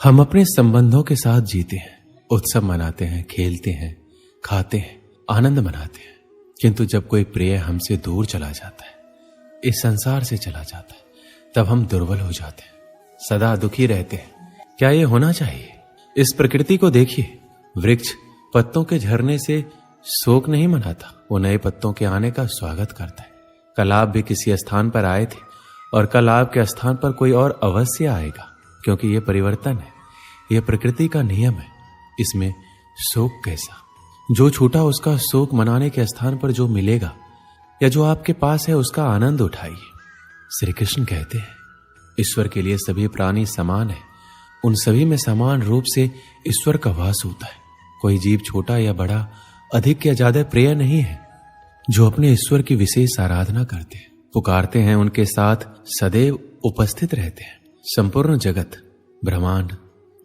हम अपने संबंधों के साथ जीते हैं, उत्सव मनाते हैं, खेलते हैं, खाते हैं, आनंद मनाते हैं। किंतु जब कोई प्रिय हमसे दूर चला जाता है, इस संसार से चला जाता है, तब हम दुर्बल हो जाते हैं, सदा दुखी रहते हैं। क्या ये होना चाहिए? इस प्रकृति को देखिए, वृक्ष पत्तों के झरने से शोक नहीं मनाता, वो नए पत्तों के आने का स्वागत करता है। कल आप भी किसी स्थान पर आए थे और कल आपके स्थान पर कोई और अवश्य आएगा, क्योंकि ये परिवर्तन है, यह प्रकृति का नियम है। इसमें शोक कैसा? जो छूटा उसका शोक मनाने के स्थान पर जो मिलेगा या जो आपके पास है उसका आनंद उठाइए। श्री कृष्ण कहते हैं, ईश्वर के लिए सभी प्राणी समान है, उन सभी में समान रूप से ईश्वर का वास होता है। कोई जीव छोटा या बड़ा, अधिक या ज्यादा प्रिय नहीं है। जो अपने ईश्वर की विशेष आराधना करते हैं, पुकारते हैं, उनके साथ सदैव उपस्थित रहते हैं। संपूर्ण जगत, ब्रह्मांड,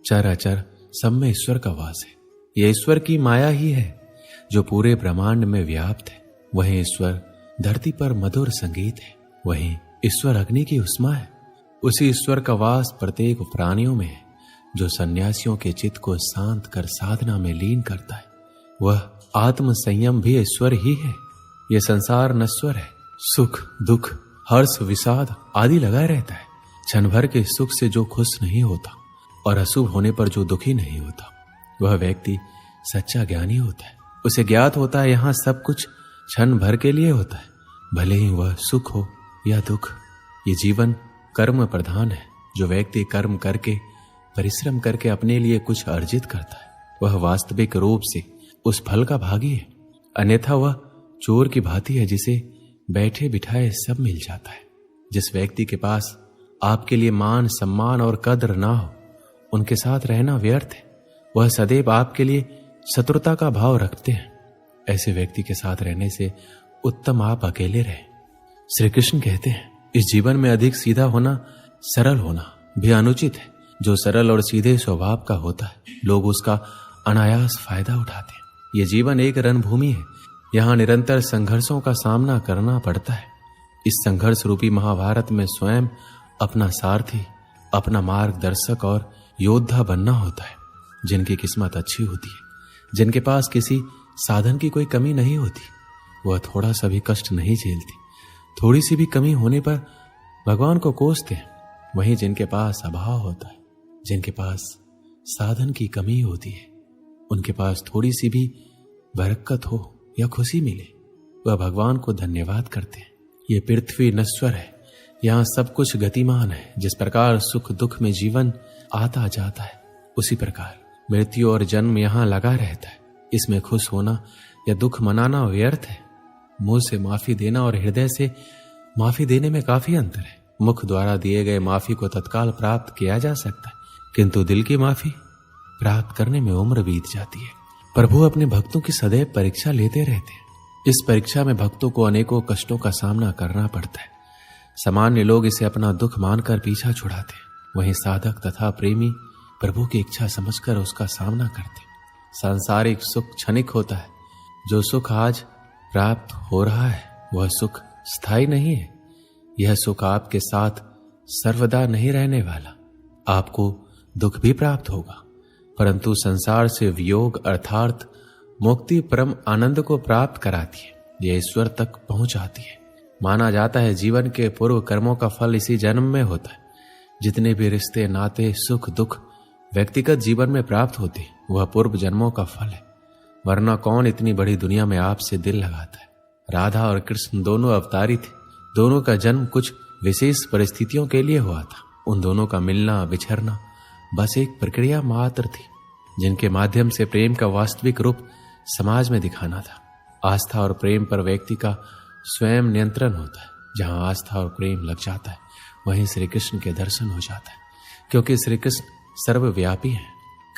चर अचर, सब में ईश्वर का वास है। यह ईश्वर की माया ही है जो पूरे ब्रह्मांड में व्याप्त है। वहीं ईश्वर धरती पर मधुर संगीत है, वहीं ईश्वर अग्नि की उष्मा है। उसी ईश्वर का वास प्रत्येक प्राणियों में है, जो सन्यासियों के चित्त को शांत कर साधना में लीन करता है। वह आत्म संयम भी ईश्वर ही है। यह संसार नश्वर है, सुख दुख हर्ष विषाद आदि लगा रहता है। क्षण भर के सुख से जो खुश नहीं होता और अशुभ होने पर जो दुखी नहीं होता, वह व्यक्ति सच्चा ज्ञानी होता है। उसे ज्ञात होता है यहाँ सब कुछ क्षण भर के लिए होता है, भले ही वह सुख हो या दुख। ये जीवन कर्म प्रधान है। जो व्यक्ति कर्म करके, परिश्रम करके अपने लिए कुछ अर्जित करता है, वह वास्तविक रूप से उस फल का भागी है। अन्यथा वह चोर की भांति है, जिसे बैठे बिठाए सब मिल जाता है। जिस व्यक्ति के पास आपके लिए मान सम्मान और कद्र ना हो, उनके साथ रहना व्यर्थ है। वह सदैव आपके लिए शत्रुता का भाव रखते हैं। ऐसे व्यक्ति के साथ रहने से उत्तम आप अकेले रहे। श्री कृष्ण कहते हैं, इस जीवन में अधिक सीधा होना, सरल होना भी अनुचित है। जो सरल और सीधे स्वभाव का होता है, लोग उसका अनायास फायदा उठाते हैं। यह जीवन एक रणभूमि है, यहाँ निरंतर संघर्षों का सामना करना पड़ता है। इस संघर्ष रूपी महाभारत में स्वयं अपना सारथी, अपना मार्गदर्शक और योद्धा बनना होता है। जिनकी किस्मत अच्छी होती है, जिनके पास किसी साधन की कोई कमी नहीं होती, वह थोड़ा सा भी कष्ट नहीं झेलती। थोड़ी सी भी कमी होने पर भगवान को कोसते हैं। वहीं जिनके पास अभाव होता है, जिनके पास साधन की कमी होती है, उनके पास थोड़ी सी भी बरकत हो या खुशी मिले, वह भगवान को धन्यवाद करते हैं। ये पृथ्वी नश्वर है, यहाँ सब कुछ गतिमान है। जिस प्रकार सुख दुख में जीवन आता जाता है, उसी प्रकार मृत्यु और जन्म यहाँ लगा रहता है। इसमें खुश होना या दुख मनाना व्यर्थ है। मुंह से माफी देना और हृदय से माफी देने में काफी अंतर है। मुख द्वारा दिए गए माफी को तत्काल प्राप्त किया जा सकता है, किंतु दिल की माफी प्राप्त करने में उम्र बीत जाती है। प्रभु अपने भक्तों की सदैव परीक्षा लेते रहते हैं। इस परीक्षा में भक्तों को अनेकों कष्टों का सामना करना पड़ता है। सामान्य लोग इसे अपना दुख मानकर पीछा छुड़ाते हैं, वहीं साधक तथा प्रेमी प्रभु की इच्छा समझकर उसका सामना करते हैं। सांसारिक सुख क्षणिक होता है। जो सुख आज प्राप्त हो रहा है, वह सुख स्थायी नहीं है। यह सुख आपके साथ सर्वदा नहीं रहने वाला। आपको दुख भी प्राप्त होगा, परंतु संसार से वियोग अर्थात मुक्ति परम आनंद को प्राप्त कराती है। यह ईश्वर तक पहुंचाती है। माना जाता है जीवन के पूर्व कर्मों का फल इसी जन्म में होता है। जितने भी रिश्ते, नाते, सुख दुख व्यक्तिगत जीवन में प्राप्त होते, वह पूर्व जन्मों का फल है। वरना कौन इतनी बड़ी दुनिया में आपसे दिल लगाता है। राधा और कृष्ण दोनों अवतारी थे। दोनों का जन्म कुछ विशेष परिस्थितियों के लिए हुआ था। उन दोनों का मिलना बिछड़ना बस एक प्रक्रिया मात्र थी, जिनके माध्यम से प्रेम का वास्तविक रूप समाज में दिखाना था। आस्था और प्रेम पर व्यक्ति का स्वयं नियंत्रण होता है। जहां आस्था और प्रेम लग जाता है, वहीं श्री कृष्ण के दर्शन हो जाता है, क्योंकि श्री कृष्ण सर्वव्यापी हैं।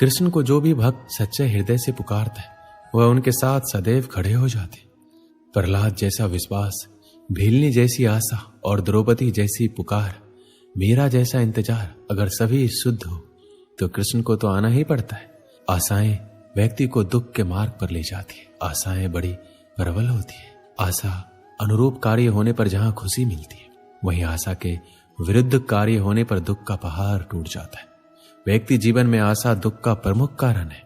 कृष्ण को जो भी भक्त सच्चे हृदय से पुकारता है, वह उनके साथ सदैव खड़े हो जाते। प्रहलाद जैसा विश्वास, भीलनी जैसी आशा और द्रौपदी जैसी पुकार, मीरा जैसा इंतजार अगर सभी शुद्ध हो, तो कृष्ण को तो आना ही पड़ता है। आशाएं व्यक्ति को दुख के मार्ग पर ले जाती है। आशाएं बड़ी प्रबल होती है। आशा अनुरूप कार्य होने पर जहां खुशी मिलती है, वहीं आशा के विरुद्ध कार्य होने पर दुख का पहाड़ टूट जाता है। व्यक्ति जीवन में आशा दुख का प्रमुख कारण है।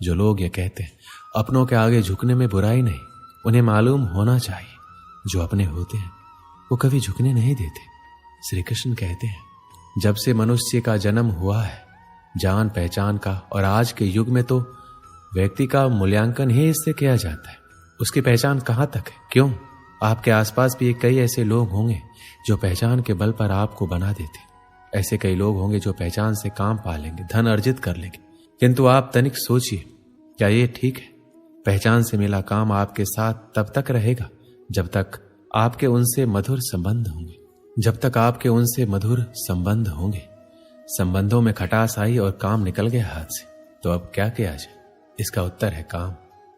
जो लोग ये कहते हैं अपनों के आगे झुकने में बुराई नहीं, उन्हें मालूम होना चाहिए जो अपने होते हैं वो कभी झुकने नहीं देते। श्री कृष्ण कहते हैं, जब से मनुष्य का जन्म हुआ है जान पहचान का, और आज के युग में तो व्यक्ति का मूल्यांकन ही इससे किया जाता है। उसकी पहचान कहाँ तक है? क्यों? आपके आसपास भी कई ऐसे लोग होंगे जो पहचान के बल पर आपको बना देते। ऐसे कई लोग होंगे जो पहचान से काम पा लेंगे, धन अर्जित कर लेंगे। किंतु आप तनिक सोचिए, क्या ये ठीक है? पहचान से मिला काम आपके साथ तब तक रहेगा जब तक आपके उनसे मधुर संबंध होंगे। जब तक आपके उनसे मधुर संबंध होंगे। संबंधों में खटास आई और काम निकल गया हाथ से, तो अब क्या किया जाए? इसका उत्तर है काम।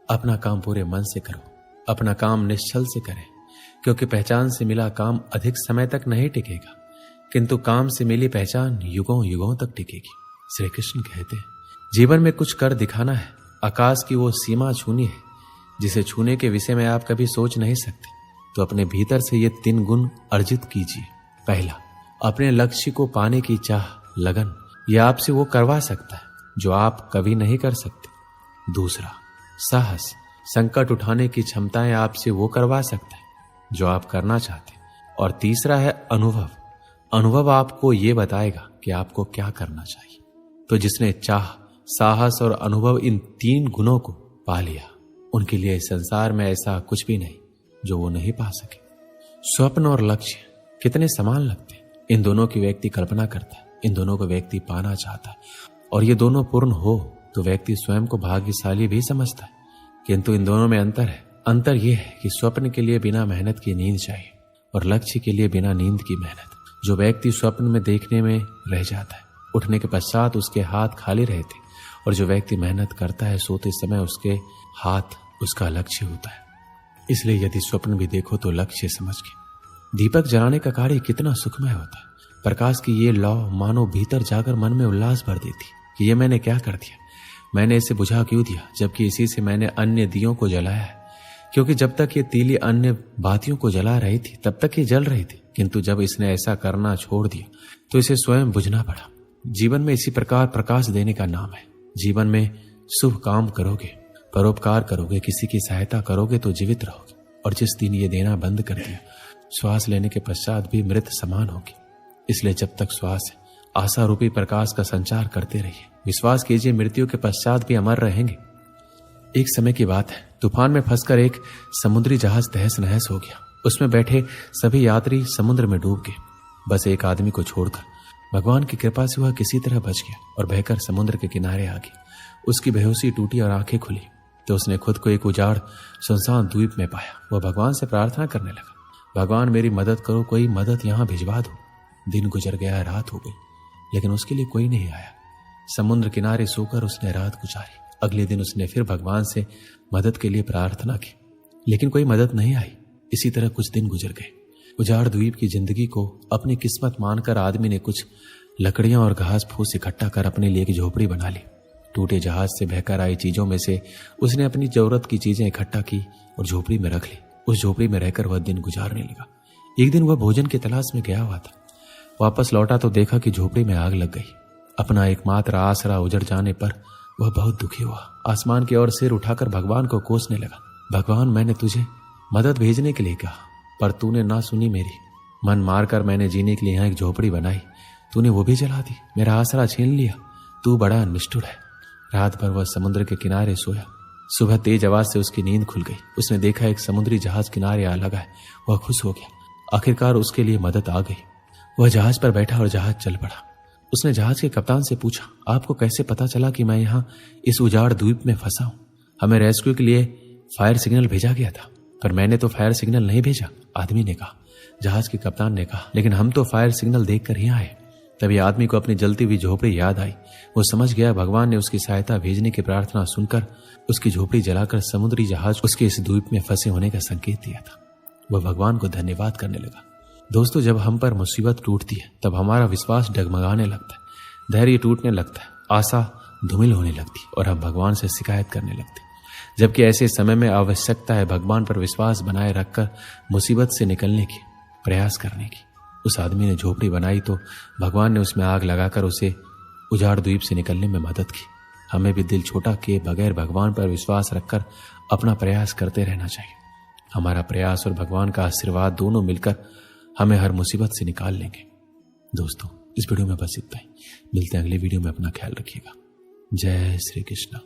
अपना काम पूरे मन से करो, अपना काम निश्चल से करें, क्योंकि पहचान से मिला काम अधिक समय तक नहीं टिकेगा, किंतु काम से मिली पहचान युगों युगों तक टिकेगी। श्री कृष्ण कहते हैं, जीवन में कुछ कर दिखाना है, आकाश की वो सीमा छूनी है जिसे छूने के विषय में आप कभी सोच नहीं सकते, तो अपने भीतर से ये 3 गुण अर्जित कीजिए। पहला, अपने लक्ष्य को पाने की चाह, लगन, यह आपसे वो करवा सकता है जो आप कभी नहीं कर सकते। दूसरा, साहस, संकट उठाने की क्षमताएं आपसे वो करवा सकता है जो आप करना चाहते। और तीसरा है अनुभव। अनुभव आपको ये बताएगा कि आपको क्या करना चाहिए। तो जिसने चाह, साहस और अनुभव, इन 3 गुणों को पा लिया, उनके लिए इस संसार में ऐसा कुछ भी नहीं जो वो नहीं पा सके। स्वप्न और लक्ष्य कितने समान लगते हैं। इन दोनों की व्यक्ति कल्पना करता है, इन दोनों को व्यक्ति पाना चाहता है, और ये दोनों पूर्ण हो तो व्यक्ति स्वयं को भाग्यशाली भी समझता है। किंतु इन दोनों में अंतर है। अंतर यह है कि स्वप्न के लिए बिना मेहनत की नींद चाहिए और लक्ष्य के लिए बिना नींद की मेहनत। जो व्यक्ति स्वप्न में देखने में रह जाता है, उठने के पश्चात उसके हाथ खाली रहते, और जो व्यक्ति मेहनत करता है सोते समय उसके हाथ उसका लक्ष्य होता है। इसलिए यदि स्वप्न भी देखो तो लक्ष्य समझ के। दीपक जलाने का कार्य कितना सुखमय होता है। प्रकाश की ये लौ मानो भीतर जाकर मन में उल्लास भर देती कि ये मैंने क्या कर दिया, मैंने इसे बुझा क्यों दिया, जबकि इसी से मैंने अन्य दियों को जलाया है। क्योंकि जब तक ये तीली अन्य बातियों को जला रही थी तब तक ये जल रही थी, किंतु जब इसने ऐसा करना छोड़ दिया तो इसे स्वयं बुझना पड़ा। जीवन में इसी प्रकार प्रकाश देने का नाम है। जीवन में शुभ काम करोगे, परोपकार करोगे, किसी की सहायता करोगे तो जीवित रहोगे, और जिस दिन ये देना बंद कर दिया, श्वास लेने के पश्चात भी मृत समान होगी। इसलिए जब तक श्वास है, आशा रूपी प्रकाश का संचार करते रहिए। विश्वास कीजिए, मृत्यु के पश्चात भी अमर रहेंगे। एक समय की बात है, तूफान में फंसकर एक समुद्री जहाज तहस नहस हो गया। उसमें बैठे सभी यात्री समुद्र में डूब गए, बस एक आदमी को छोड़कर। भगवान की कृपा से वह किसी तरह बच गया और बहकर समुद्र के किनारे आ गया। उसकी बेहोशी टूटी और आंखें खुली तो उसने खुद को एक उजाड़ सुनसान द्वीप में पाया। वह भगवान से प्रार्थना करने लगा, भगवान मेरी मदद करो, कोई मदद यहाँ भिजवा दो। दिन गुजर गया, रात हो गई, लेकिन उसके लिए कोई नहीं आया। समुद्र किनारे सोकर उसने रात गुजारी। अगले दिन उसने फिर भगवान से मदद के लिए प्रार्थना की, लेकिन कोई मदद नहीं आई। इसी तरह कुछ दिन गुजर गए। उजाड़ द्वीप की जिंदगी को अपनी किस्मत मानकर आदमी ने कुछ लकड़ियां और घास फूस इकट्ठा कर अपने लिए एक झोपड़ी बना ली। टूटे जहाज से बहकर आई चीजों में से उसने अपनी जरूरत की चीजें इकट्ठा की और झोपड़ी में रख ली। उस झोपड़ी में रहकर वह दिन गुजारने लगा। एक दिन वह भोजन की तलाश में गया हुआ था। वापस लौटा तो देखा कि झोपड़ी में आग लग गई। अपना एकमात्र आसरा उजड़ जाने पर वह बहुत दुखी हुआ। आसमान की ओर सिर उठाकर भगवान को कोसने लगा, भगवान मैंने तुझे मदद भेजने के लिए कहा, पर तूने ना सुनी मेरी। मन मारकर मैंने जीने के लिए यहाँ एक झोपड़ी बनाई, तूने वो भी जला दी, मेरा आसरा छीन लिया। तू बड़ा निष्ठुर है। रात भर वह समुद्र के किनारे सोया। सुबह तेज आवाज से उसकी नींद खुल गई। उसने देखा एक समुद्री जहाज किनारे आ लगा है। वह खुश हो गया, आखिरकार उसके लिए मदद आ गई। वह जहाज पर बैठा और जहाज चल पड़ा। उसने जहाज के कप्तान से पूछा, आपको कैसे पता चला कि मैं यहाँ इस उजाड़ द्वीप में फंसा हूं? हमें रेस्क्यू के लिए फायर सिग्नल भेजा गया था, पर मैंने तो फायर सिग्नल नहीं भेजा, आदमी ने कहा। जहाज के कप्तान ने कहा, लेकिन हम तो फायर सिग्नल देखकर ही आए। तभी आदमी को अपनी जलती हुई झोपड़ी याद आई। वो समझ गया भगवान ने उसकी सहायता भेजने की प्रार्थना सुनकर उसकी झोपड़ी जलाकर समुद्री जहाज उसके इस द्वीप में फंसे होने का संकेत दिया था। वह भगवान को धन्यवाद करने लगा। दोस्तों, जब हम पर मुसीबत टूटती है तब हमारा विश्वास डगमगाने लगता है, धैर्य टूटने लगता है, आशा धूमिल होने लगती है और हम भगवान से शिकायत करने लगते हैं। जबकि ऐसे समय में आवश्यकता है भगवान पर विश्वास बनाए रखकर मुसीबत से निकलने की, प्रयास करने की। उस आदमी ने झोपड़ी बनाई तो भगवान ने उसमें आग लगाकर उसे उजाड़ द्वीप से निकलने में मदद की। हमें भी दिल छोटा किए बगैर भगवान पर विश्वास रखकर अपना प्रयास करते रहना चाहिए। हमारा प्रयास और भगवान का आशीर्वाद दोनों मिलकर हमें हर मुसीबत से निकाल लेंगे। दोस्तों, इस वीडियो में बस इतना ही। मिलते हैं अगले वीडियो में। अपना ख्याल रखिएगा। जय श्री कृष्ण।